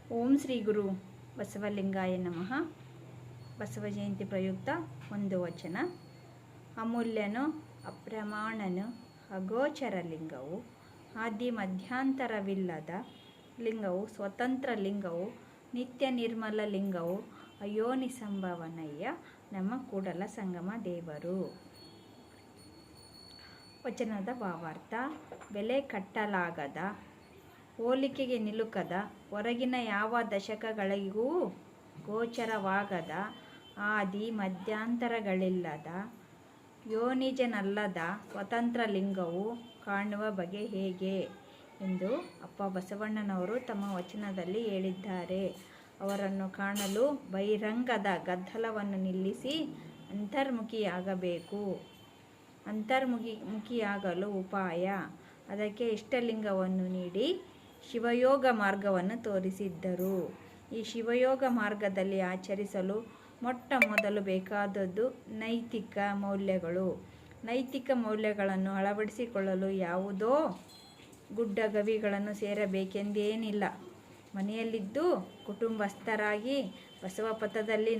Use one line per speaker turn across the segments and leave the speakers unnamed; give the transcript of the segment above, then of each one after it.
ಓಂ ಶ್ರೀ ಗುರು ಬಸವಲಿಂಗಾಯ ನಮಃ. ಬಸವ ಜಯಂತಿ ಪ್ರಯುಕ್ತ ಒಂದು ವಚನ. ಅಮೂಲ್ಯನು ಅಪ್ರಮಾಣನು ಅಗೋಚರ ಲಿಂಗವು, ಆದಿ ಮಧ್ಯಾಂತರವಿಲ್ಲದ ಲಿಂಗವು, ಸ್ವತಂತ್ರ ಲಿಂಗವು, ನಿತ್ಯ ನಿರ್ಮಲ ಲಿಂಗವು, ಅಯೋನಿ ಸಂಭವನಯ್ಯ ನಮ್ಮ ಕೂಡಲ ಸಂಗಮ ದೇವರು. ವಚನದ ಭಾವಾರ್ಥ: ಬೆಲೆ ಕಟ್ಟಲಾಗದ, ಹೋಲಿಕೆಗೆ ನಿಲುಕದ, ಹೊರಗಿನ ಯಾವ ದಶಕಗಳಿಗೂ ಗೋಚರವಾಗದ, ಆದಿ ಮಧ್ಯಾಂತರಗಳಿಲ್ಲದ, ಯೋನಿಜನಲ್ಲದ ಸ್ವತಂತ್ರ ಲಿಂಗವು ಕಾಣುವ ಬಗೆ ಹೇಗೆ ಎಂದು ಅಪ್ಪ ಬಸವಣ್ಣನವರು ತಮ್ಮ ವಚನದಲ್ಲಿ ಹೇಳಿದ್ದಾರೆ. ಅವರನ್ನು ಕಾಣಲು ಬಹಿರಂಗದ ಗದ್ದಲವನ್ನು ನಿಲ್ಲಿಸಿ ಅಂತರ್ಮುಖಿಯಾಗಬೇಕು. ಅಂತರ್ಮುಖಿಯಾಗಲು ಉಪಾಯ: ಅದಕ್ಕೆ ಇಷ್ಟಲಿಂಗವನ್ನು ನೀಡಿ ಶಿವಯೋಗ ಮಾರ್ಗವನ್ನು ತೋರಿಸಿದ್ದರು. ಈ ಶಿವಯೋಗ ಮಾರ್ಗದಲ್ಲಿ ಆಚರಿಸಲು ಮೊಟ್ಟ ಮೊದಲು ಬೇಕಾದದ್ದು ನೈತಿಕ ಮೌಲ್ಯಗಳು. ನೈತಿಕ ಮೌಲ್ಯಗಳನ್ನು ಅಳವಡಿಸಿಕೊಳ್ಳಲು ಯಾವುದೋ ಗುಡ್ಡಗವಿಗಳನ್ನು ಸೇರಬೇಕೆಂದೇನಿಲ್ಲ. ಮನೆಯಲ್ಲಿದ್ದು ಕುಟುಂಬಸ್ಥರಾಗಿ ಬಸವ ಪಥದಲ್ಲಿ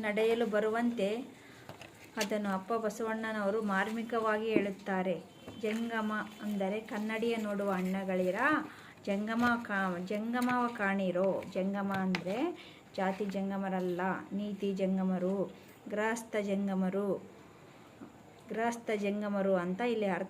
ನಡೆಯಲು ಬರುವಂತೆ ಅದನ್ನು ಅಪ್ಪ ಬಸವಣ್ಣನವರು ಮಾರ್ಮಿಕವಾಗಿ ಹೇಳುತ್ತಾರೆ. ಜಂಗಮ ಅಂದರೆ ಕನ್ನಡಿಯ ನೋಡುವ ಅಣ್ಣಗಳಿರ, ಜಂಗಮವ ಕಾಣಿರೋ. ಜಂಗಮ ಅಂದರೆ ಜಾತಿ ಜಂಗಮರಲ್ಲ, ನೀತಿ ಜಂಗಮರು, ಗೃಹಸ್ಥ ಜಂಗಮರು ಅಂತ ಇಲ್ಲಿ ಅರ್ಥ.